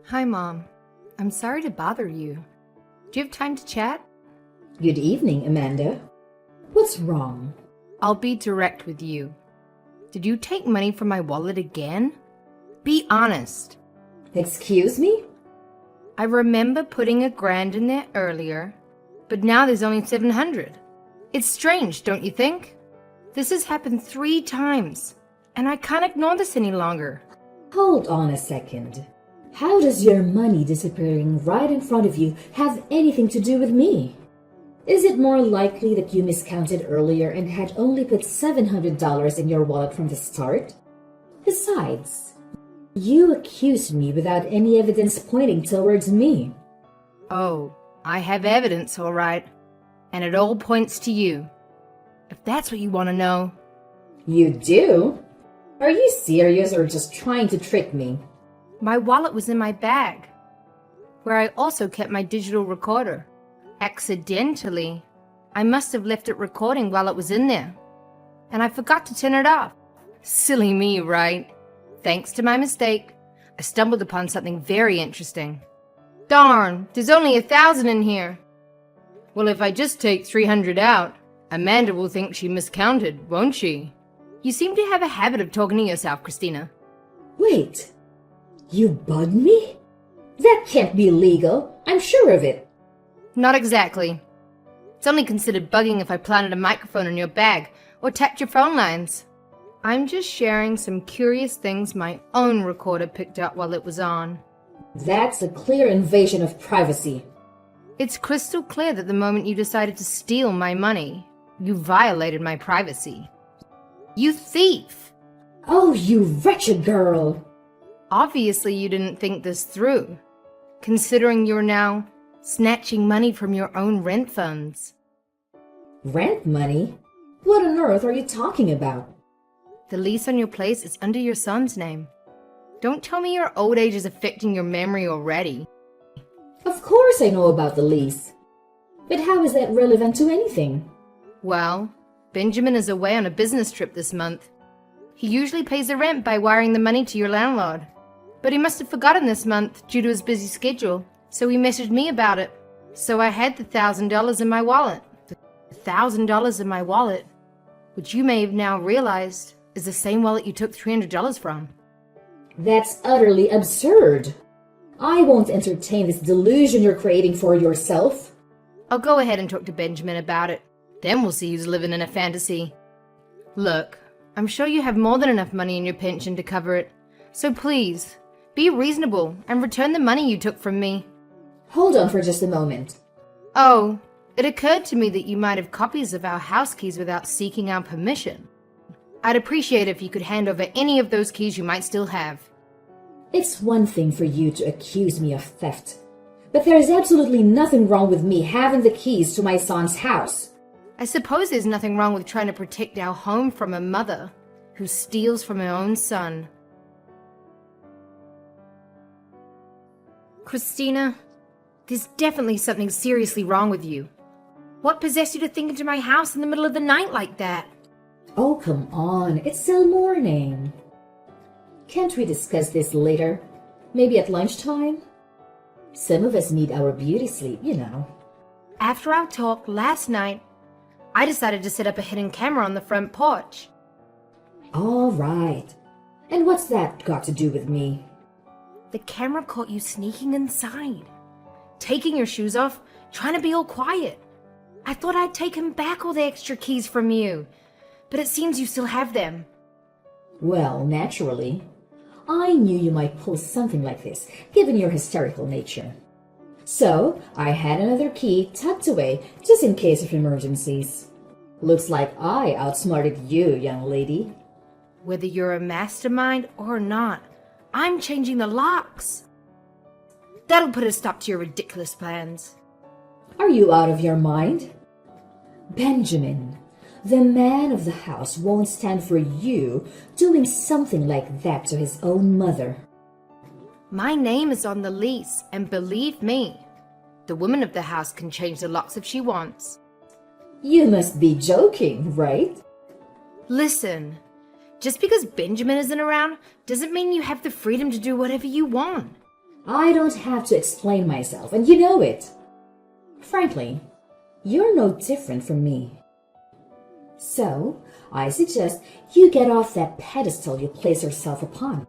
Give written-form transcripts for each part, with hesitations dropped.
Hi, Mom. I'm sorry to bother you. Do you have time to chat? Good evening, Amanda. What's wrong? I'll be direct with you. Did you take money from my wallet again? Be honest. Excuse me? I remember putting $1,000 in there earlier, but now there's only 700. It's strange, don't you think? This has happened 3 times, and I can't ignore this any longer. Hold on a second. How does your money disappearing right in front of you have anything to do with me? Is it more likely that you miscounted earlier and had only put $700 in your wallet from the start? Besides, you accused me without any evidence pointing towards me. Oh, I have evidence, all right, and it all points to you. If that's what you want to know. You do? Are you serious or just trying to trick me? My wallet was in my bag, where I also kept my digital recorder. Accidentally, I must have left it recording while it was in there, and I forgot to turn it off. Silly me, right? Thanks to my mistake, I stumbled upon something very interesting. Darn, there's only 1,000 in here. Well, if I just take 300 out, Amanda will think she miscounted, won't she? You seem to have a habit of talking to yourself, Christina. Wait, you bugged me? That can't be legal, I'm sure of it. Not exactly. It's only considered bugging if I planted a microphone in your bag or tapped your phone lines. I'm just sharing some curious things my own recorder picked up while it was on. That's a clear invasion of privacy. It's crystal clear that the moment you decided to steal my money, you violated my privacy. You thief! Oh, you wretched girl! Obviously you didn't think this through, considering you're now snatching money from your own rent funds. Rent money? What on earth are you talking about? The lease on your place is under your son's name. Don't tell me your old age is affecting your memory already. Of course I know about the lease. But how is that relevant to anything? Well, Benjamin is away on a business trip this month. He usually pays the rent by wiring the money to your landlord. But he must have forgotten this month due to his busy schedule, so he messaged me about it. So I had the $1,000 in my wallet. The $1,000 in my wallet, which you may have now realized is the same wallet you took $300 from. That's utterly absurd. I won't entertain this delusion you're creating for yourself. I'll go ahead and talk to Benjamin about it. Then we'll see who's living in a fantasy. Look, I'm sure you have more than enough money in your pension to cover it. So please, be reasonable and return the money you took from me. Hold on for just a moment. Oh, it occurred to me that you might have copies of our house keys without seeking our permission. I'd appreciate it if you could hand over any of those keys you might still have. It's one thing for you to accuse me of theft, but there is absolutely nothing wrong with me having the keys to my son's house. I suppose there's nothing wrong with trying to protect our home from a mother who steals from her own son. Christina, there's definitely something seriously wrong with you. What possessed you to think into my house in the middle of the night like that? Oh, come on, it's still morning. Can't we discuss this later? Maybe at lunchtime? Some of us need our beauty sleep, you know. After our talk last night, I decided to set up a hidden camera on the front porch. All right. And what's that got to do with me? The camera caught you sneaking inside, taking your shoes off, trying to be all quiet. I thought I'd taken back all the extra keys from you, but it seems you still have them. Well, naturally. I knew you might pull something like this, given your hysterical nature. So, I had another key tucked away, just in case of emergencies. Looks like I outsmarted you, young lady. Whether you're a mastermind or not, I'm changing the locks. That'll put a stop to your ridiculous plans. Are you out of your mind? Benjamin, the man of the house won't stand for you doing something like that to his own mother. My name is on the lease, and believe me, the woman of the house can change the locks if she wants. You must be joking, right? Listen, just because Benjamin isn't around doesn't mean you have the freedom to do whatever you want. I don't have to explain myself, and you know it. Frankly, you're no different from me. So, I suggest you get off that pedestal you place yourself upon.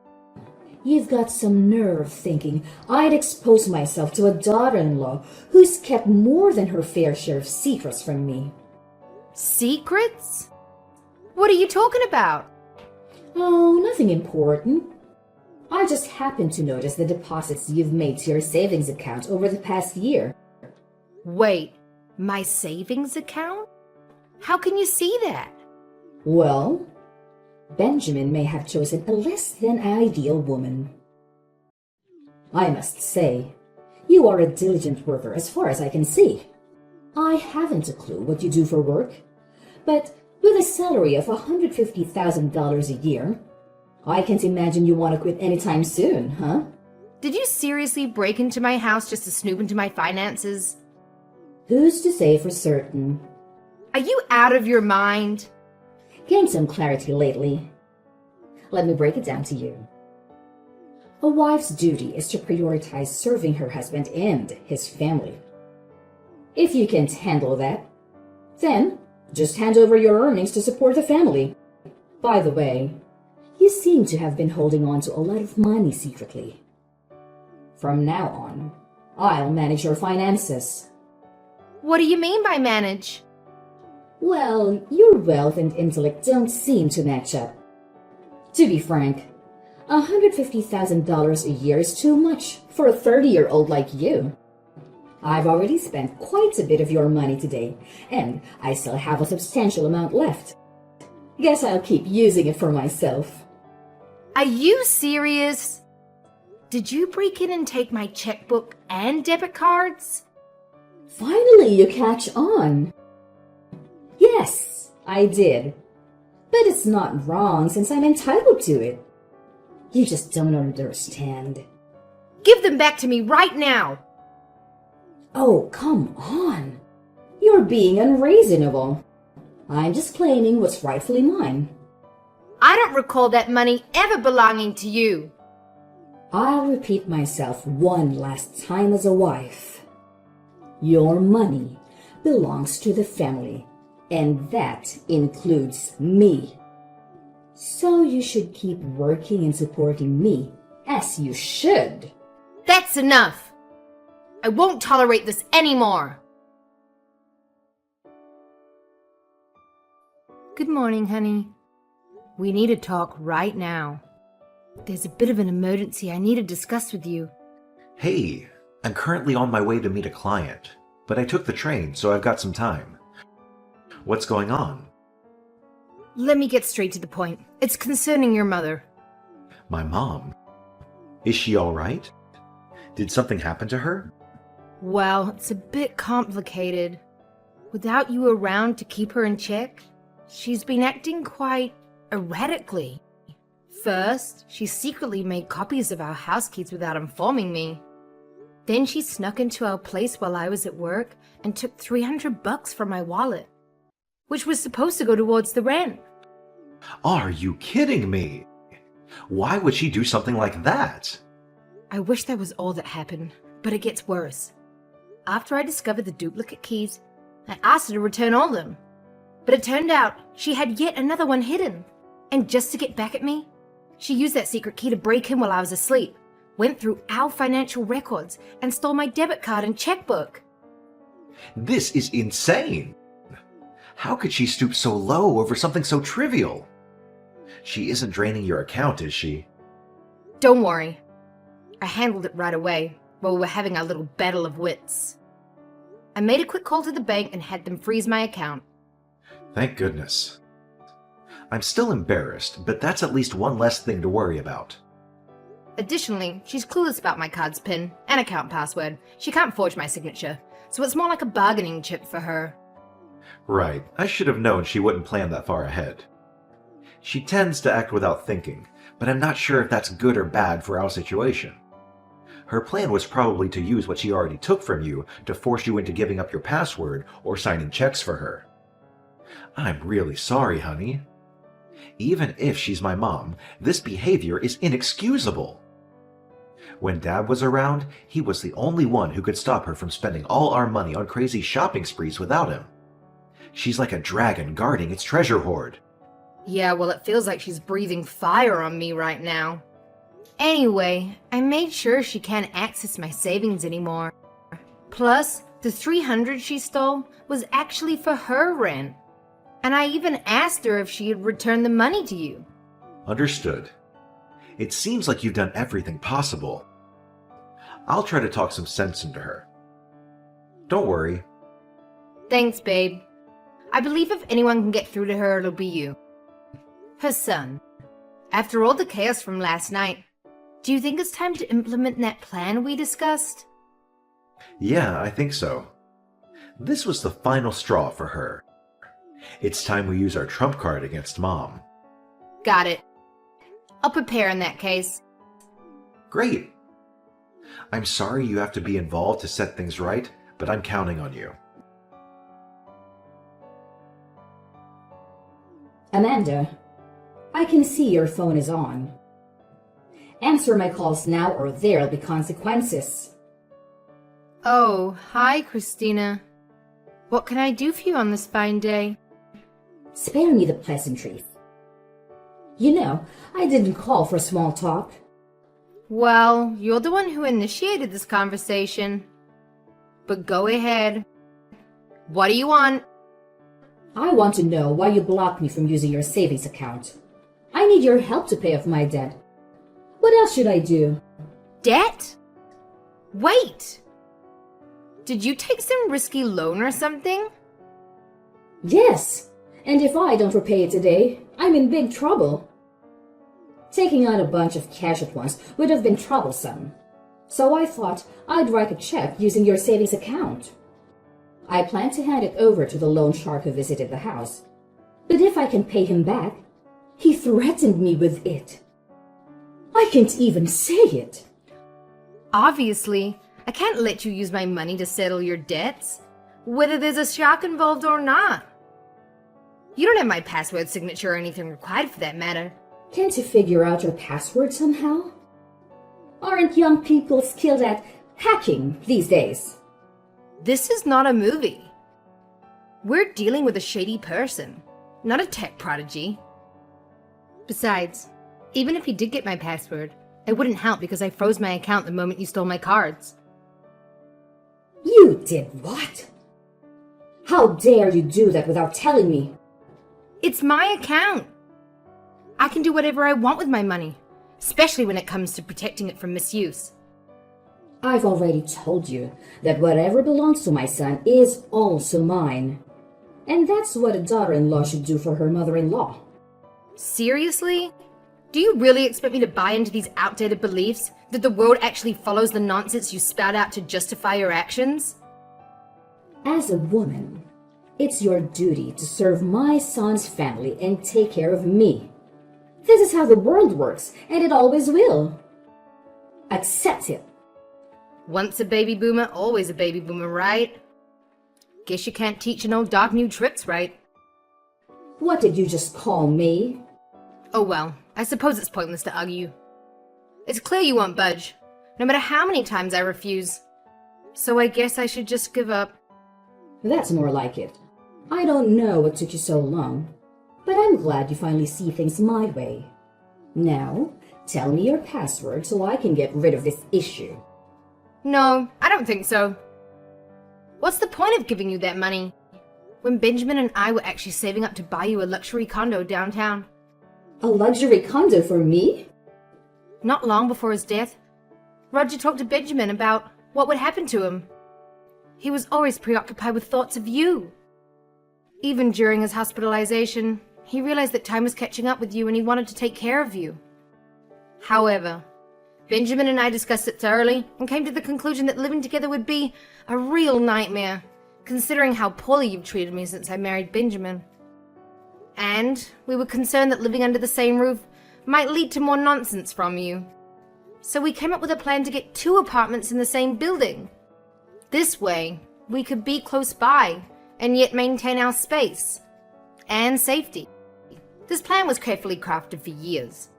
You've got some nerve thinking I'd expose myself to a daughter-in-law who's kept more than her fair share of secrets from me. Secrets? What are you talking about? Oh, nothing important. I just happened to notice the deposits you've made to your savings account over the past year. Wait, my savings account? How can you see that? Well, Benjamin may have chosen a less than ideal woman. I must say, you are a diligent worker as far as I can see. I haven't a clue what you do for work, but with a salary of $150,000 a year, I can't imagine you want to quit anytime soon, huh? Did you seriously break into my house just to snoop into my finances? Who's to say for certain? Are you out of your mind? Gained some clarity lately. Let me break it down to you. A wife's duty is to prioritize serving her husband and his family. If you can't handle that, then just hand over your earnings to support the family. By the way, you seem to have been holding on to a lot of money secretly. From now on, I'll manage your finances. What do you mean by manage? Well, your wealth and intellect don't seem to match up. To be frank, $150,000 a year is too much for a 30-year-old like you. I've already spent quite a bit of your money today, and I still have a substantial amount left. Guess I'll keep using it for myself. Are you serious? Did you break in and take my checkbook and debit cards? Finally, you catch on. Yes, I did. But it's not wrong since I'm entitled to it. You just don't understand. Give them back to me right now. Oh, come on. You're being unreasonable. I'm just claiming what's rightfully mine. I don't recall that money ever belonging to you. I'll repeat myself one last time as a wife. Your money belongs to the family, and that includes me. So you should keep working and supporting me, as you should. That's enough. I won't tolerate this anymore. Good morning, honey. We need to talk right now. There's a bit of an emergency I need to discuss with you. Hey, I'm currently on my way to meet a client, but I took the train, so I've got some time. What's going on? Let me get straight to the point. It's concerning your mother. My mom? Is she all right? Did something happen to her? Well, it's a bit complicated. Without you around to keep her in check, she's been acting quite erratically. First, she secretly made copies of our house keys without informing me. Then she snuck into our place while I was at work and took $300 from my wallet, which was supposed to go towards the rent. Are you kidding me? Why would she do something like that? I wish that was all that happened, but it gets worse. After I discovered the duplicate keys, I asked her to return all of them. But it turned out she had yet another one hidden. And just to get back at me, she used that secret key to break in while I was asleep, went through our financial records, and stole my debit card and checkbook. This is insane. How could she stoop so low over something so trivial? She isn't draining your account, is she? Don't worry. I handled it right away while we were having our little battle of wits. I made a quick call to the bank and had them freeze my account. Thank goodness. I'm still embarrassed, but that's at least one less thing to worry about. Additionally, she's clueless about my card's PIN and account password. She can't forge my signature, so it's more like a bargaining chip for her. Right, I should have known she wouldn't plan that far ahead. She tends to act without thinking, but I'm not sure if that's good or bad for our situation. Her plan was probably to use what she already took from you to force you into giving up your password or signing checks for her. I'm really sorry, honey. Even if she's my mom, this behavior is inexcusable. When Dad was around, he was the only one who could stop her from spending all our money on crazy shopping sprees without him. She's like a dragon guarding its treasure hoard. Yeah, well, it feels like she's breathing fire on me right now. Anyway, I made sure she can't access my savings anymore. Plus, the $300 she stole was actually for her rent. And I even asked her if she had returned the money to you. Understood. It seems like you've done everything possible. I'll try to talk some sense into her. Don't worry. Thanks, babe. I believe if anyone can get through to her, it'll be you. Her son. After all the chaos from last night, do you think it's time to implement that plan we discussed? Yeah, I think so. This was the final straw for her. It's time we use our trump card against Mom. Got it. I'll prepare in that case. Great. I'm sorry you have to be involved to set things right, but I'm counting on you. Amanda, I can see your phone is on. Answer my calls now or there'll be consequences. Oh, hi, Christina. What can I do for you on this fine day? Spare me the pleasantries. You know, I didn't call for small talk. Well, you're the one who initiated this conversation. But go ahead. What do you want? I want to know why you blocked me from using your savings account. I need your help to pay off my debt. What else should I do? Debt? Wait! Did you take some risky loan or something? Yes, and if I don't repay it today, I'm in big trouble. Taking out a bunch of cash at once would have been troublesome. So I thought I'd write a check using your savings account. I plan to hand it over to the loan shark who visited the house. But if I can pay him back, he threatened me with it. I can't even say it. Obviously, I can't let you use my money to settle your debts, whether there's a shark involved or not. You don't have my password signature or anything required for that matter. Can't you figure out your password somehow? Aren't young people skilled at hacking these days? This is not a movie. We're dealing with a shady person, not a tech prodigy. Besides, even if you did get my password, it wouldn't help because I froze my account the moment you stole my cards. You did what? How dare you do that without telling me? It's my account. I can do whatever I want with my money, especially when it comes to protecting it from misuse. I've already told you that whatever belongs to my son is also mine. And that's what a daughter-in-law should do for her mother-in-law. Seriously? Do you really expect me to buy into these outdated beliefs that the world actually follows the nonsense you spout out to justify your actions? As a woman, it's your duty to serve my son's family and take care of me. This is how the world works, and it always will. Accept it. Once a baby boomer, always a baby boomer, right? Guess you can't teach an old dog new tricks, right? What did you just call me? Oh well, I suppose it's pointless to argue. It's clear you won't budge, no matter how many times I refuse. So I guess I should just give up. That's more like it. I don't know what took you so long, but I'm glad you finally see things my way. Now, tell me your password so I can get rid of this issue. No, I don't think so. What's the point of giving you that money when Benjamin and I were actually saving up to buy you a luxury condo downtown? A luxury condo for me? Not long before his death, Roger talked to Benjamin about what would happen to him. He was always preoccupied with thoughts of you. Even during his hospitalization, he realized that time was catching up with you and he wanted to take care of you. However, Benjamin and I discussed it thoroughly and came to the conclusion that living together would be a real nightmare, considering how poorly you've treated me since I married Benjamin. And we were concerned that living under the same roof might lead to more nonsense from you. So we came up with a plan to get 2 apartments in the same building. This way, we could be close by and yet maintain our space and safety. This plan was carefully crafted for years.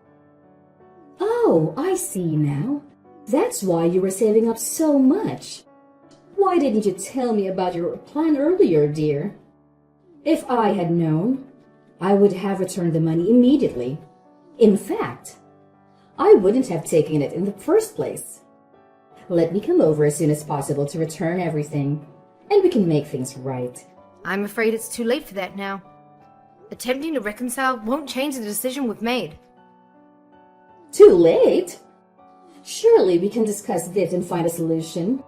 Oh, I see now. That's why you were saving up so much. Why didn't you tell me about your plan earlier, dear? If I had known, I would have returned the money immediately. In fact, I wouldn't have taken it in the first place. Let me come over as soon as possible to return everything, and we can make things right. I'm afraid it's too late for that now. Attempting to reconcile won't change the decision we've made. Too late? Surely we can discuss this and find a solution.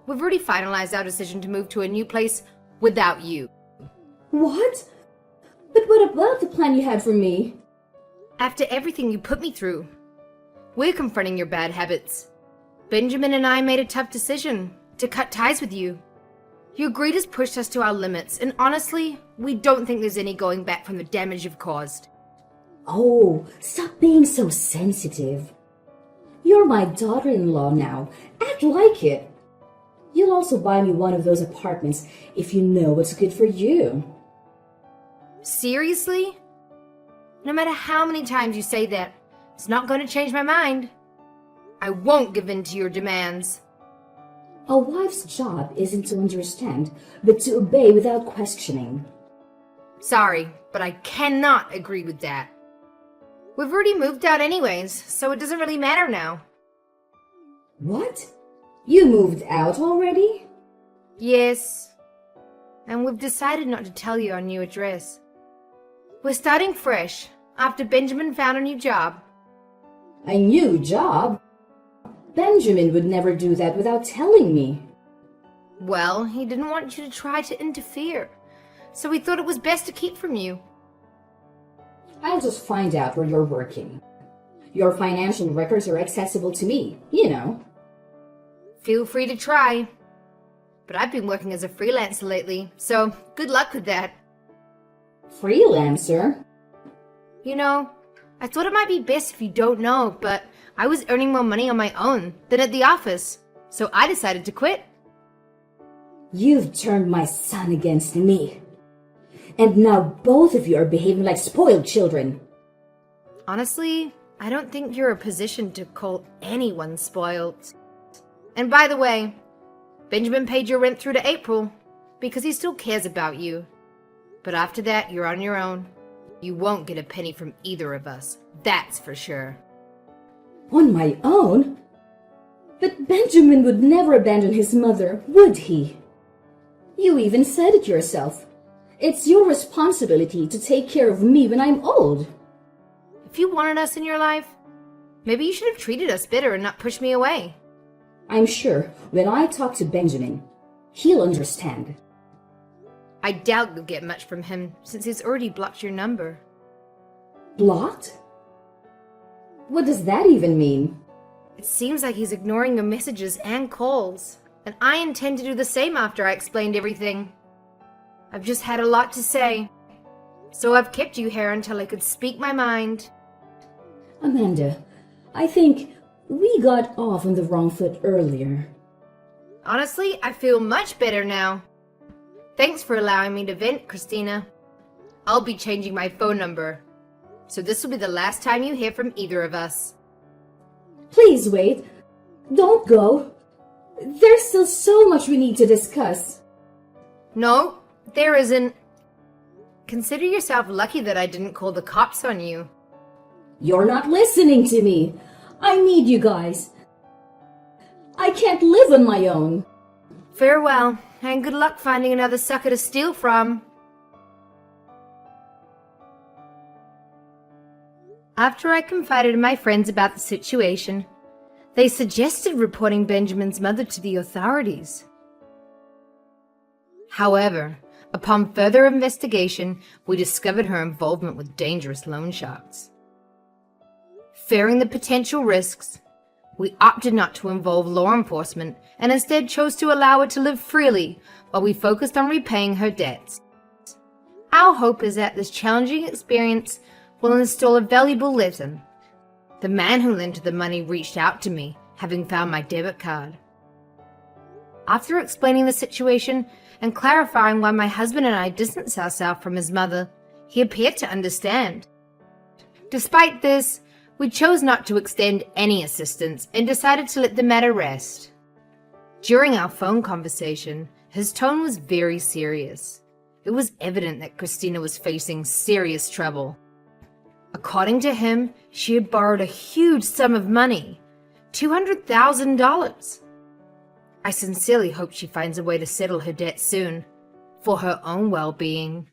We've already finalized our decision to move to a new place without you. What? But what about the plan you had for me? After everything you put me through, we're confronting your bad habits. Benjamin and I made a tough decision to cut ties with you. Your greed has pushed us to our limits, and honestly, we don't think there's any going back from the damage you've caused. Oh, stop being so sensitive. You're my daughter-in-law now. Act like it. You'll also buy me one of those apartments if you know what's good for you. Seriously? No matter how many times you say that, it's not going to change my mind. I won't give in to your demands. A wife's job isn't to understand, but to obey without questioning. Sorry, but I cannot agree with that. We've already moved out anyways, so it doesn't really matter now. What? You moved out already? Yes. And we've decided not to tell you our new address. We're starting fresh, after Benjamin found a new job. A new job? Benjamin would never do that without telling me. Well, he didn't want you to try to interfere, so we thought it was best to keep from you. I'll just find out where you're working. Your financial records are accessible to me, you know. Feel free to try. But I've been working as a freelancer lately, so good luck with that. Freelancer? You know, I thought it might be best if you don't know, but I was earning more money on my own than at the office, so I decided to quit. You've turned my son against me. And now both of you are behaving like spoiled children. Honestly, I don't think you're in a position to call anyone spoiled. And by the way, Benjamin paid your rent through to April because he still cares about you. But after that, you're on your own. You won't get a penny from either of us, that's for sure. On my own? But Benjamin would never abandon his mother, would he? You even said it yourself. It's your responsibility to take care of me when I'm old. If you wanted us in your life, maybe you should have treated us better and not pushed me away. I'm sure when I talk to Benjamin, he'll understand. I doubt you'll get much from him since he's already blocked your number. Blocked? What does that even mean? It seems like he's ignoring your messages and calls, and I intend to do the same after I explained everything. I've just had a lot to say, so I've kept you here until I could speak my mind. Amanda, I think we got off on the wrong foot earlier. Honestly, I feel much better now. Thanks for allowing me to vent, Christina. I'll be changing my phone number, so this will be the last time you hear from either of us. Please wait. Don't go. There's still so much we need to discuss. No, there isn't. Consider yourself lucky that I didn't call the cops on you. You're not listening to me. I need you guys. I can't live on my own. Farewell, and good luck finding another sucker to steal from. After I confided in my friends about the situation, they suggested reporting Benjamin's mother to the authorities. However, upon further investigation, we discovered her involvement with dangerous loan sharks. Fearing the potential risks, we opted not to involve law enforcement and instead chose to allow her to live freely while we focused on repaying her debts. Our hope is that this challenging experience will instill a valuable lesson. The man who lent her the money reached out to me, having found my debit card. After explaining the situation and clarifying why my husband and I distanced ourselves from his mother, he appeared to understand. Despite this, We chose not to extend any assistance and decided to let the matter rest. During our phone conversation, his tone was very serious. It was evident that Christina was facing serious trouble. According to him, she had borrowed a huge sum of money, $200,000. I sincerely hope she finds a way to settle her debt soon, for her own well-being.